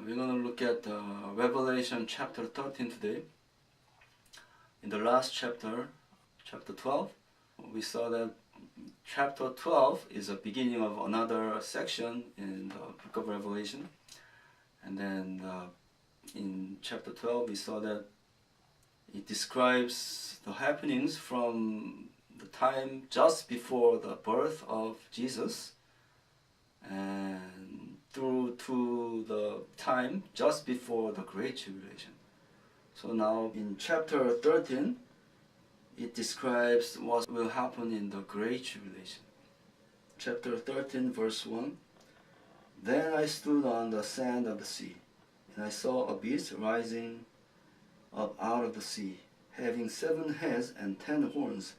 We're going to look at Revelation chapter 13 today. In the last chapter, chapter 12, we saw that chapter 12 is a beginning of another section in the book of Revelation. And then in chapter 12, we saw that it describes the happenings from the time just before the birth of Jesus and through to the time just before the Great Tribulation. So now in chapter 13, it describes what will happen in the Great Tribulation. Chapter 13, verse 1. Then I stood on the sand of the sea, and I saw a beast rising up out of the sea, having 7 heads and 10 horns,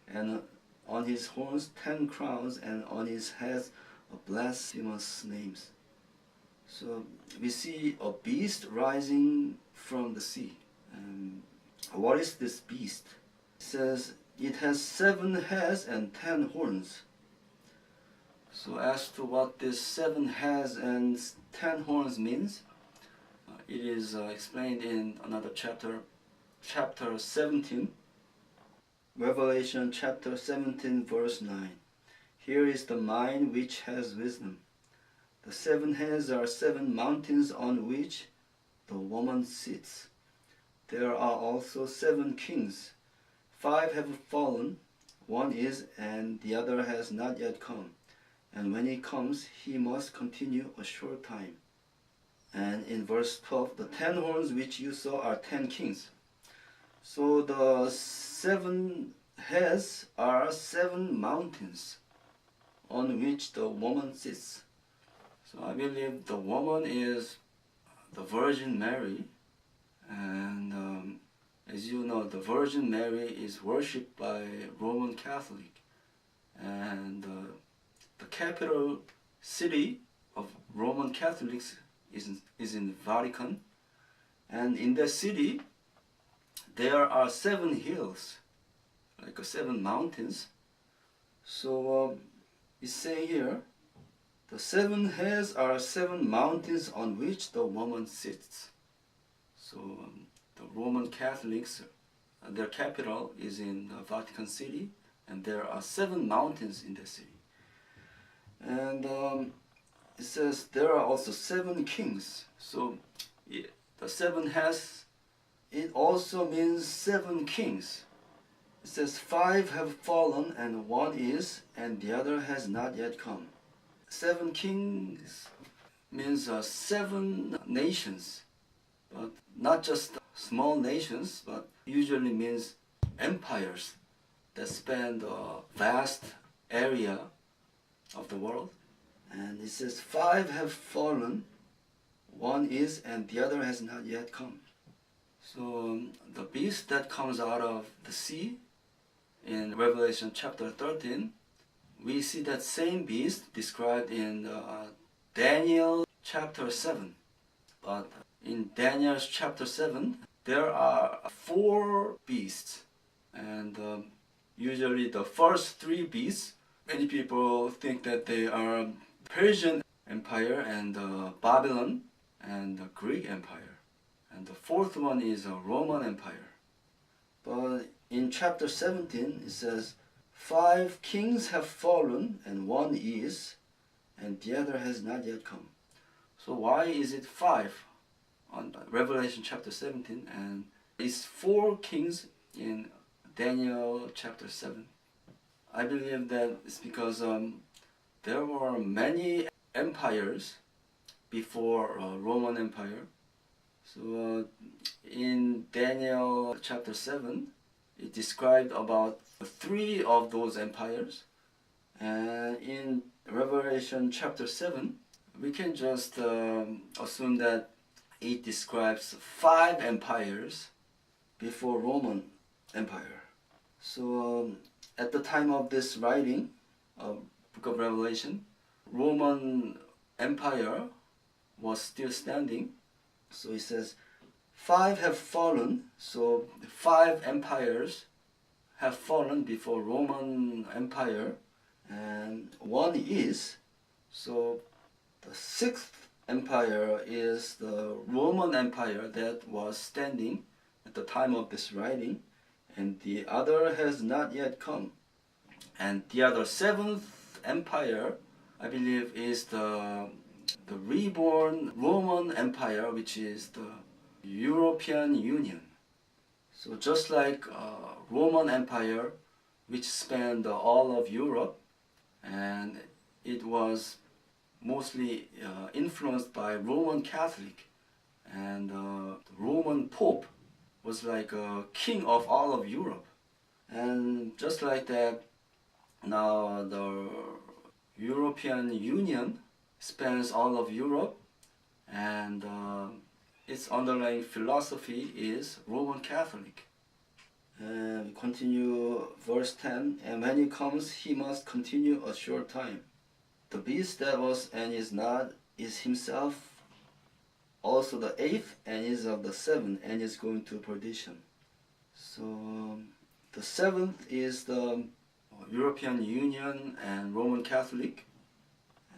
and on his horns 10 crowns, and on his heads blasphemous names. So we see a beast rising from the sea. What is this beast? It says it has 7 heads and 10 horns. So as to what this 7 heads and 10 horns means, it is explained in another chapter, chapter 17. Revelation chapter 17 verse 9. Here is the mind which has wisdom. The 7 heads are 7 mountains on which the woman sits. There are also 7 kings. 5 have fallen, 1 is, and the other has not yet come. And when he comes, he must continue a short time. And in verse 12, the 10 horns which you saw are 10 kings. So the 7 heads are 7 mountains on which the woman sits. So I believe the woman is the Virgin Mary, and as you know, the Virgin Mary is worshipped by Roman Catholic, and the capital city of Roman Catholics is in Vatican, and in that city there are 7 hills, like 7 mountains. So it's saying here, the 7 heads are 7 mountains on which the woman sits. So the Roman Catholics, their capital is in Vatican City, and there are 7 mountains in the city. And it says there are also 7 kings. So the 7 heads, it also means 7 kings. It says 5 have fallen and 1 is, and the other has not yet come. 7 kings means 7 nations, but not just small nations, but usually means empires that span the vast area of the world. And it says 5 have fallen, 1 is, and the other has not yet come. So the beast that comes out of the sea in Revelation chapter 13, we see that same beast described in Daniel chapter 7. But in Daniel chapter 7, there are 4 beasts. And usually the first 3 beasts, many people think that they are Persian Empire and Babylon and the Greek Empire. And the 4th one is a Roman Empire. But in chapter 17, it says, 5 kings have fallen, and 1 is, and the other has not yet come. So why is it 5 on Revelation chapter 17, and it's 4 kings in Daniel chapter 7? I believe that it's because there were many empires before Roman Empire. So in Daniel chapter 7, it described about 3 of those empires, and in Revelation chapter 7, we can just assume that it describes 5 empires before Roman Empire. So at the time of this writing of Book of Revelation, Roman Empire was still standing. So it says 5 have fallen, so 5 empires have fallen before Roman Empire, and 1 is, so the 6th empire is the Roman Empire that was standing at the time of this writing, and the other has not yet come. And the other seventh empire, I believe, is the reborn Roman Empire, which is the European Union. So just like Roman Empire, which spanned all of Europe, and it was mostly influenced by Roman Catholic, and the Roman Pope was like a king of all of Europe. And just like that, now the European Union spans all of Europe, and its underlying philosophy is Roman Catholic. And we continue verse 10, and when he comes, he must continue a short time. The beast that was and is not is himself also the eighth, and is of the seventh, and is going to perdition. So the seventh is the European Union and Roman Catholic,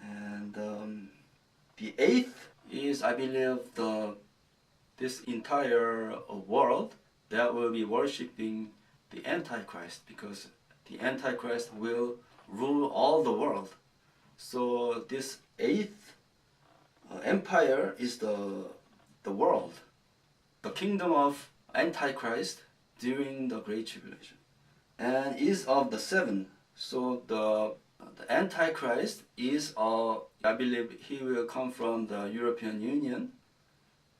and the eighth is, I believe, this entire world that will be worshipping the Antichrist, because the Antichrist will rule all the world. So this eighth empire is the world, the kingdom of Antichrist during the Great Tribulation, and is of the seven. So the Antichrist is, I believe, he will come from the European Union,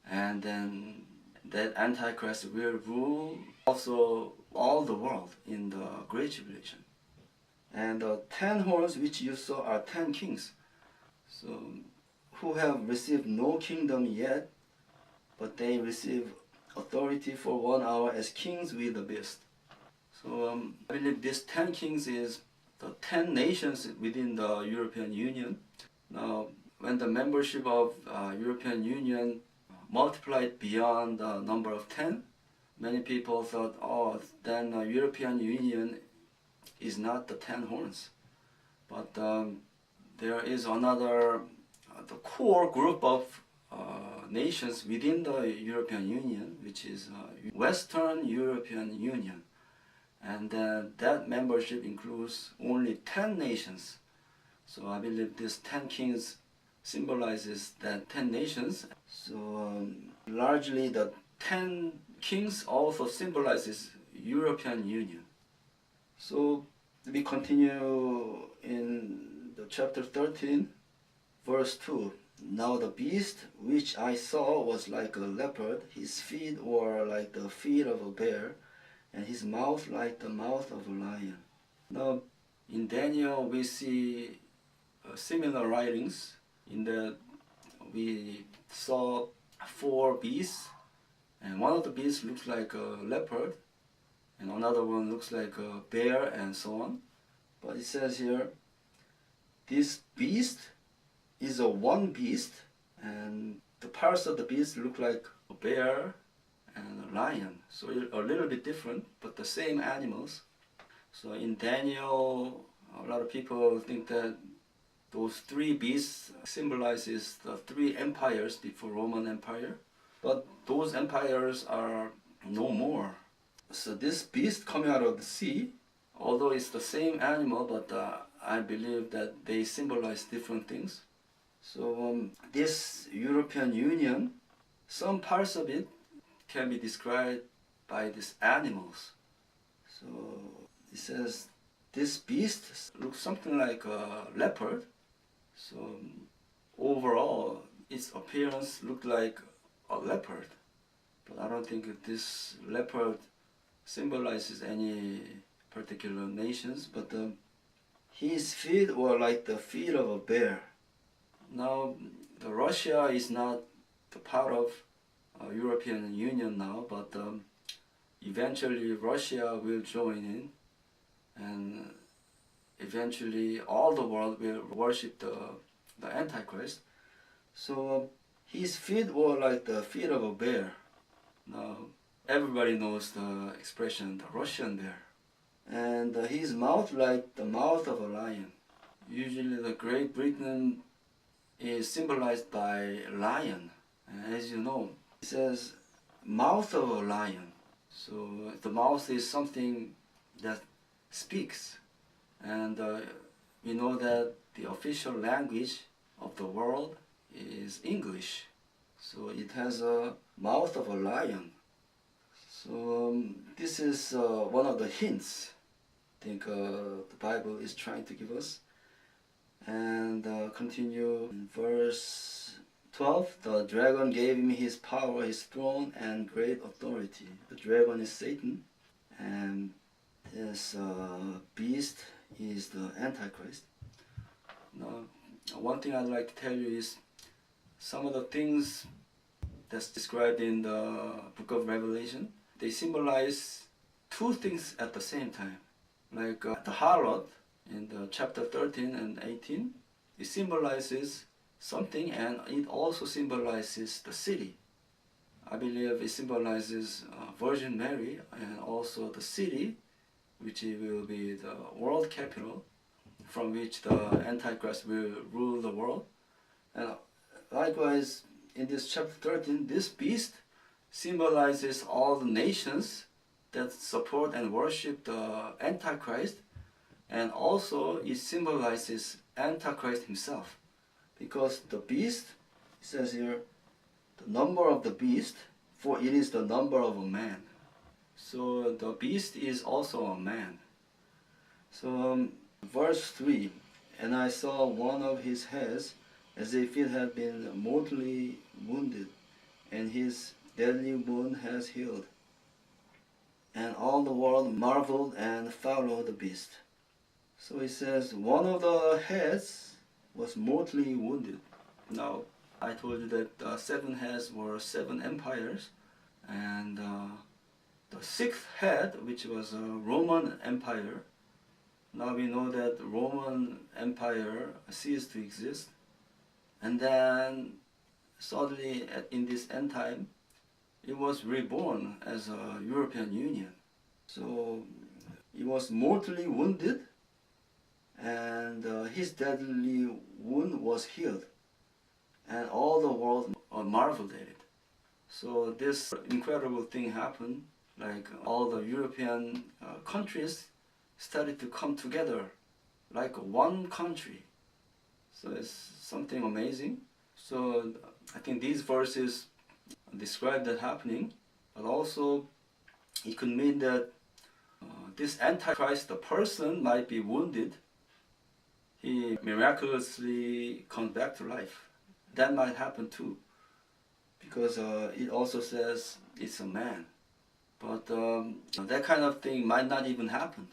and then that Antichrist will rule also all the world in the Great Tribulation. And the 10 horns which you saw are 10 kings, so who have received no kingdom yet, but they receive authority for 1 hour as kings with the beast. So I believe this 10 kings is the 10 nations within the European Union. Now, when the membership of European Union multiplied beyond the number of 10, many people thought, oh, then European Union is not the 10 horns. But there is another, the core group of nations within the European Union, which is Western European Union. And that membership includes only 10 nations. So I believe this 10 kings symbolizes that 10 nations. So largely the 10 kings also symbolizes European Union. So we continue in the chapter 13, verse 2. Now the beast which I saw was like a leopard, his feet were like the feet of a bear, and his mouth like the mouth of a lion. Now in Daniel we see similar writings in that we saw 4 beasts, and one of the beasts looks like a leopard, and another one looks like a bear, and so on. But it says here, this beast is a one beast, and the parts of the beast look like a bear and a lion. So a little bit different, but the same animals. So in Daniel, a lot of people think that those 3 beasts symbolizes the 3 empires before Roman Empire, but those empires are no more. So this beast coming out of the sea, although it's the same animal, but I believe that they symbolize different things. So this European Union, some parts of it can be described by these animals. So it says this beast looks something like a leopard. So overall, its appearance looked like a leopard. But I don't think this leopard symbolizes any particular nations, but his feet were like the feet of a bear. Now, Russia is not the part of European Union now, but eventually Russia will join in, and eventually all the world will worship the Antichrist. So his feet were like the feet of a bear. Now everybody knows the expression, the Russian bear. And his mouth like the mouth of a lion. Usually the Great Britain is symbolized by lion. As you know, it says mouth of a lion. So the mouth is something that speaks, and we know that the official language of the world is English. So it has a mouth of a lion. So this is one of the hints I think the Bible is trying to give us. And continue in verse 12. The dragon gave him his power, his throne, and great authority. The dragon is Satan, and this beast is the Antichrist. Now, one thing I'd like to tell you is some of the things that's described in the book of Revelation, they symbolize two things at the same time. Like the harlot in the chapter 13 and 18, it symbolizes something, and it also symbolizes the city. I believe it symbolizes Virgin Mary and also the city, which will be the world capital from which the Antichrist will rule the world. And likewise, in this chapter 13, this beast symbolizes all the nations that support and worship the Antichrist, and also it symbolizes Antichrist himself, because the beast, it says here, the number of the beast, for it is the number of a man. So the beast is also a man. So verse 3, and I saw one of his heads as if it had been mortally wounded, and his deadly wound has healed. And all the world marveled and followed the beast. So it says one of the heads was mortally wounded. Now, I told you that 7 heads were 7 empires, and the 6th head, which was a Roman Empire, now we know that the Roman Empire ceased to exist, and then suddenly in this end time, it was reborn as a European Union. So he was mortally wounded, and his deadly wound was healed, and all the world marveled at it. So this incredible thing happened, like all the European countries started to come together like one country. So it's something amazing. So I think these verses describe that happening, but also it could mean that this Antichrist, the person, might be wounded. He miraculously comes back to life. That might happen too, because it also says it's a man. But that kind of thing might not even happen.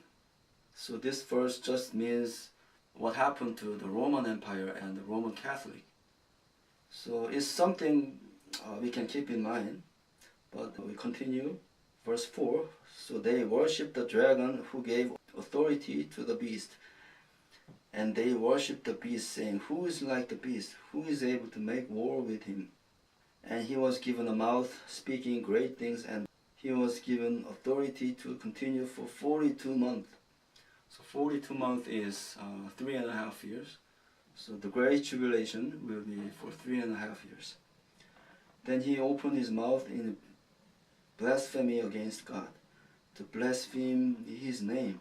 So this verse just means what happened to the Roman Empire and the Roman Catholic. So it's something we can keep in mind. But we continue, verse 4. So they worshipped the dragon who gave authority to the beast. And they worshipped the beast, saying, who is like the beast? Who is able to make war with him? And he was given a mouth speaking great things, and he was given authority to continue for 42 months. So 42 months is 3.5 years. So the Great Tribulation will be for 3.5 years. Then he opened his mouth in blasphemy against God, to blaspheme his name.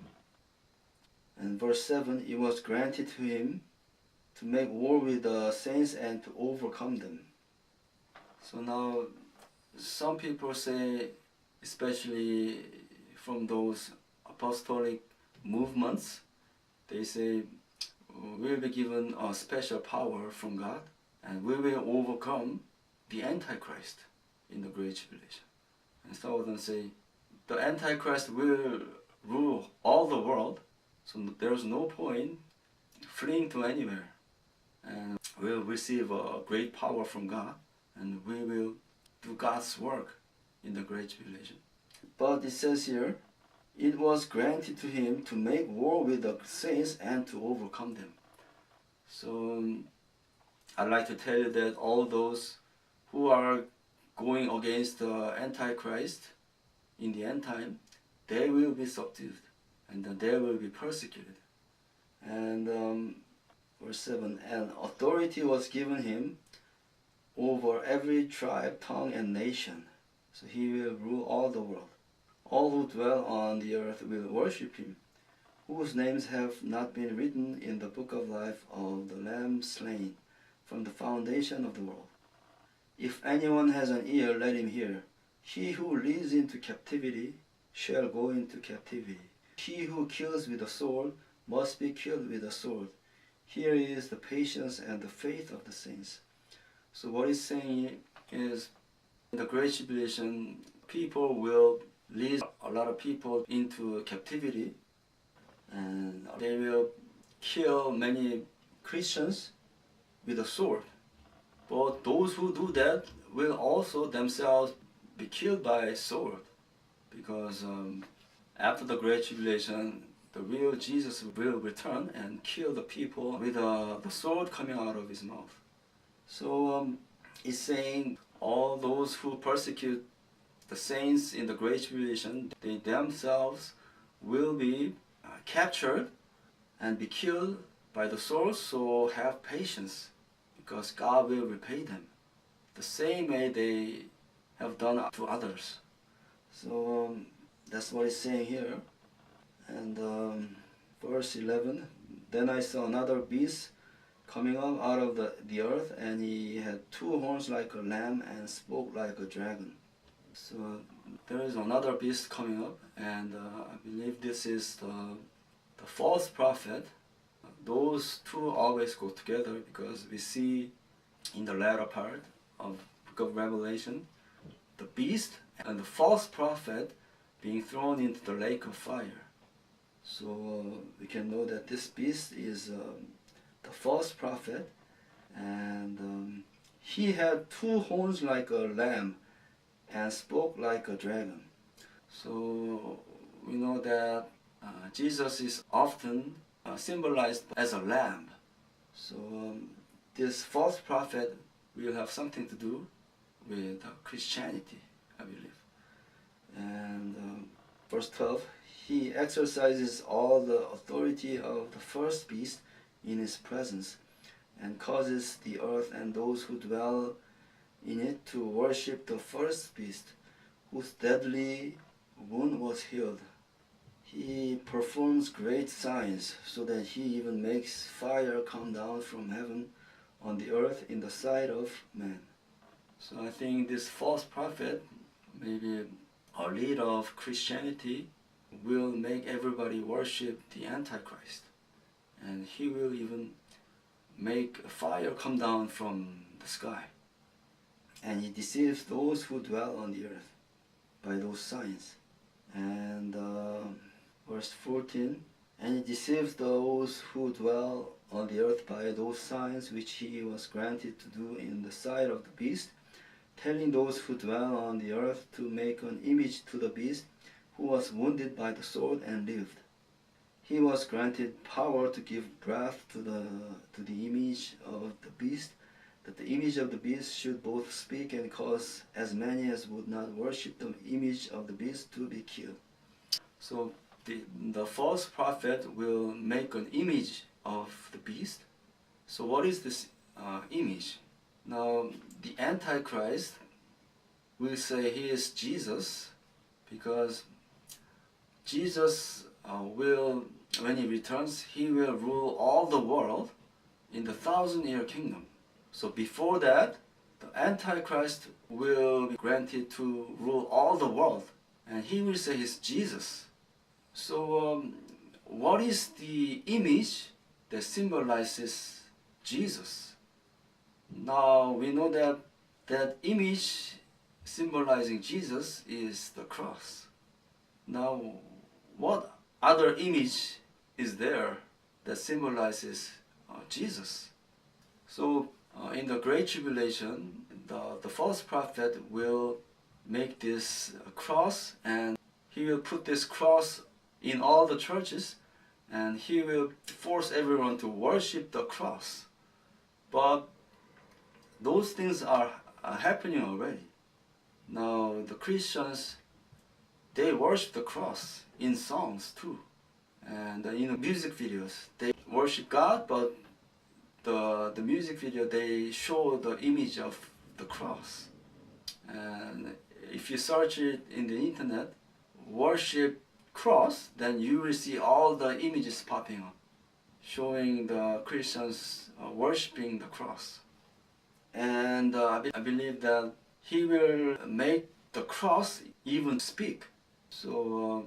And verse 7, it was granted to him to make war with the saints and to overcome them. So now, some people say, especially from those apostolic movements, they say, we'll be given a special power from God, and we will overcome the Antichrist in the Great Tribulation. And some of them say, the Antichrist will rule all the world, so there's no point fleeing to anywhere. And we'll receive a great power from God, and we will do God's work in the Great Tribulation. But it says here, it was granted to him to make war with the saints and to overcome them. So I'd like to tell you that all those who are going against the Antichrist in the end time, they will be subdued, and they will be persecuted. And Verse 7, and authority was given him over every tribe, tongue, and nation. So he will rule all the world. All who dwell on the earth will worship him, whose names have not been written in the book of life of the Lamb slain from the foundation of the world. If anyone has an ear, let him hear. He who leads into captivity shall go into captivity. He who kills with a sword must be killed with a sword. Here is the patience and the faith of the saints. So what he's saying is, in the Great Tribulation, people will lead a lot of people into captivity, and they will kill many Christians with a sword. But those who do that will also themselves be killed by a sword, because after the Great Tribulation, the real Jesus will return and kill the people with the sword coming out of his mouth. So it's saying all those who persecute the saints in the Great Tribulation, they themselves will be captured and be killed by the sword. So have patience, because God will repay them the same way they have done to others. So that's what it's saying here. And verse 11, then I saw another beast coming up out of the earth, and he had two horns like a lamb and spoke like a dragon. So there is another beast coming up, and I believe this is the false prophet. Those two always go together, because we see in the latter part of the book of Revelation, the beast and the false prophet being thrown into the lake of fire. So we can know that this beast is the false prophet, and he had two horns like a lamb and spoke like a dragon. So we know that Jesus is often symbolized as a lamb. So this false prophet will have something to do with Christianity, I believe. And verse 12, he exercises all the authority of the first beast in his presence, and causes the earth and those who dwell in it to worship the first beast, whose deadly wound was healed. He performs great signs, so that he even makes fire come down from heaven on the earth in the sight of men. So I think this false prophet, maybe a leader of Christianity, will make everybody worship the Antichrist. And he will even make fire come down from the sky. And he deceives those who dwell on the earth by those signs. And verse 14, and he deceives those who dwell on the earth by those signs which he was granted to do in the sight of the beast, telling those who dwell on the earth to make an image to the beast, who was wounded by the sword and lived. He was granted power to give breath to the image of the beast, that the image of the beast should both speak and cause as many as would not worship the image of the beast to be killed. So the false prophet will make an image of the beast. So what is this image? Now the Antichrist will say he is Jesus, because Jesus will, when he returns, he will rule all the world in the 1,000-year kingdom. So before that, the Antichrist will be granted to rule all the world, and he will say he's Jesus. So what is the image that symbolizes Jesus? Now we know that that image symbolizing Jesus is the cross. Now what other image is there that symbolizes Jesus? So in the Great Tribulation, the false prophet will make this cross, and he will put this cross in all the churches, and he will force everyone to worship the cross. But those things are happening already. Now the Christians, they worship the cross in songs too, and in music videos. They worship God, but the music video, they show the image of the cross. And if you search it in the internet, worship cross, then you will see all the images popping up, showing the Christians worshiping the cross. And I believe that he will make the cross even speak. So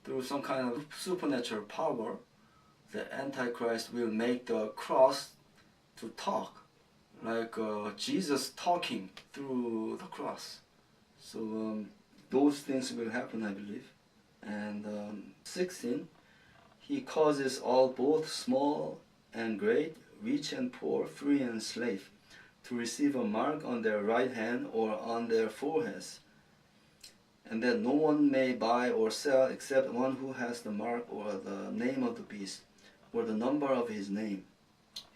through some kind of supernatural power, the Antichrist will make the cross to talk, like Jesus talking through the cross. So those things will happen, I believe. And 16, he causes all, both small and great, rich and poor, free and slave, to receive a mark on their right hand or on their foreheads, and that no one may buy or sell except one who has the mark or the name of the beast, or the number of his name.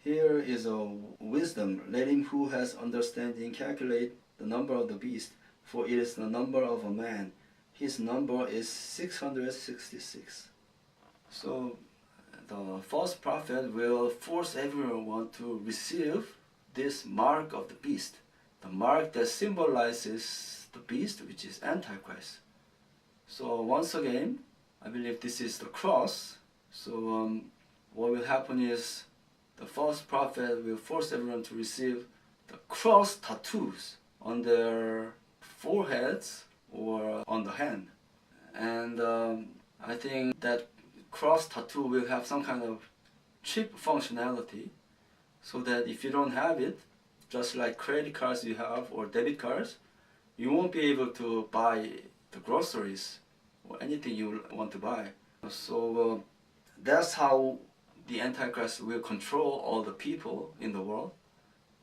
Here is a wisdom. Let him who has understanding calculate the number of the beast, for it is the number of a man. His number is 666. So the false prophet will force everyone to receive this mark of the beast, the mark that symbolizes the beast, which is Antichrist. So once again, I believe this is the cross. So what will happen is the false prophet will force everyone to receive the cross tattoos on their foreheads or on the hand. And I think that cross tattoo will have some kind of chip functionality, so that if you don't have it, just like credit cards you have or debit cards, you won't be able to buy the groceries or anything you want to buy. So that's how the Antichrist will control all the people in the world.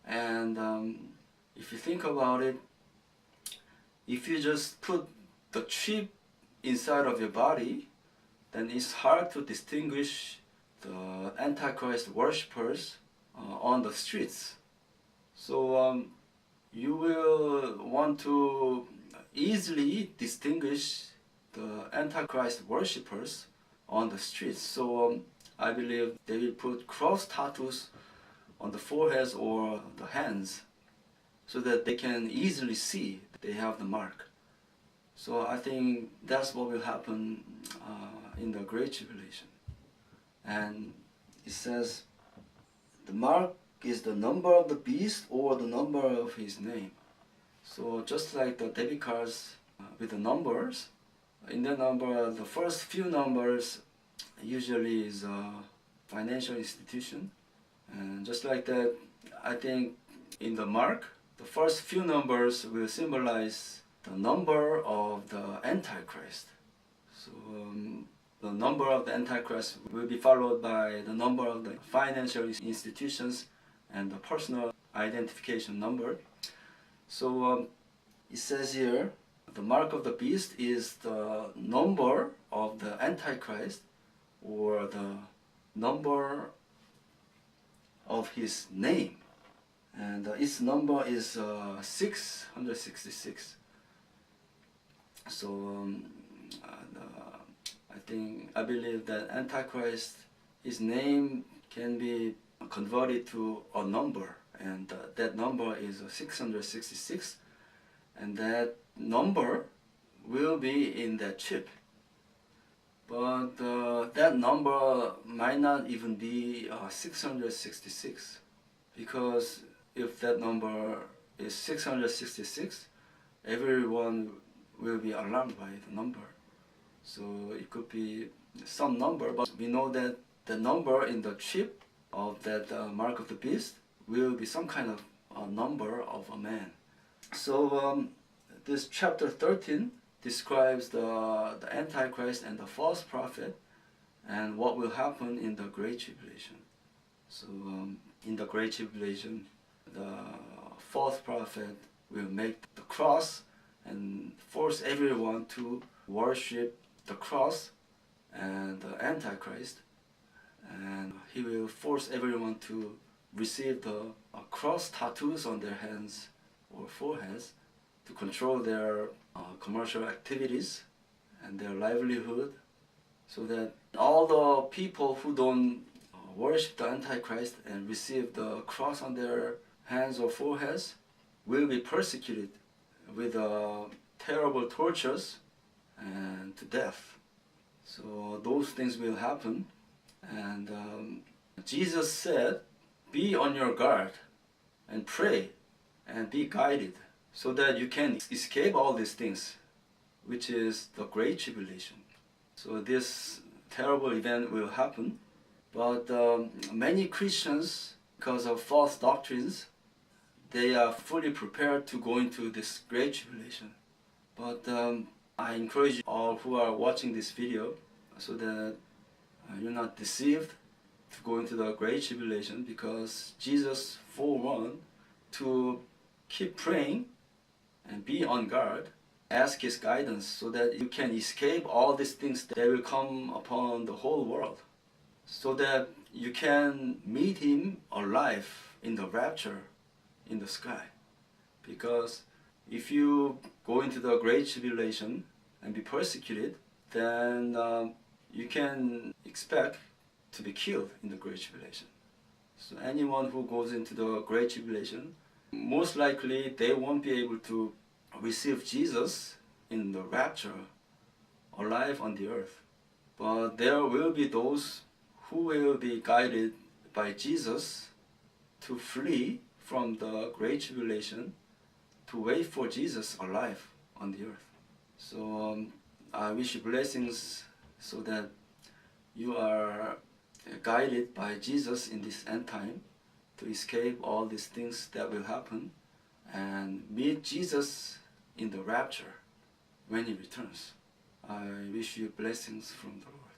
And if you think about it, if you just put the chip inside of your body, then it's hard to distinguish the Antichrist worshippers on the streets. So you will want to easily distinguish the Antichrist worshippers on the streets. So I believe they will put cross tattoos on the foreheads or the hands, so that they can easily see they have the mark. So I think that's what will happen in the Great Tribulation. And it says the mark is the number of the beast or the number of his name. So just like the debit cards with the numbers, in the number, the first few numbers usually is a financial institution. And just like that, I think in the mark, the first few numbers will symbolize the number of the Antichrist. So the number of the Antichrist will be followed by the number of the financial institutions and the personal identification number. So it says here, the mark of the beast is the number of the Antichrist, or the number of his name. And its number is 666. So I believe that Antichrist, his name can be converted to a number, and that number is 666, and that number will be in that chip. But that number might not even be 666, because if that number is 666, everyone will be alarmed by the number. So it could be some number, but we know that the number in the chip of that mark of the beast will be some kind of a number of a man. So this chapter 13 describes the Antichrist and the false prophet and what will happen in the Great Tribulation. So in the Great Tribulation, the false prophet will make the cross and force everyone to worship the cross and the Antichrist, and he will force everyone to receive the cross tattoos on their hands or foreheads to control their commercial activities and their livelihood, so that all the people who don't worship the Antichrist and receive the cross on their hands or foreheads will be persecuted with terrible tortures and to death. So those things will happen. And Jesus said, be on your guard and pray and be guided so that you can escape all these things, which is the Great Tribulation. So this terrible event will happen. But many Christians, because of false doctrines, they are fully prepared to go into this Great Tribulation. But I encourage you all who are watching this video so that you're not deceived to go into the Great Tribulation, because Jesus forewarned to keep praying and be on guard, ask His guidance so that you can escape all these things that will come upon the whole world, so that you can meet Him alive in the rapture in the sky. Because if you go into the Great Tribulation and be persecuted, then you can expect to be killed in the Great Tribulation. So anyone who goes into the Great Tribulation, most likely they won't be able to receive Jesus in the rapture alive on the earth. But there will be those who will be guided by Jesus to flee from the Great Tribulation, to wait for Jesus alive on the earth. So I wish you blessings so that you are guided by Jesus in this end time to escape all these things that will happen and meet Jesus in the rapture when He returns. I wish you blessings from the Lord.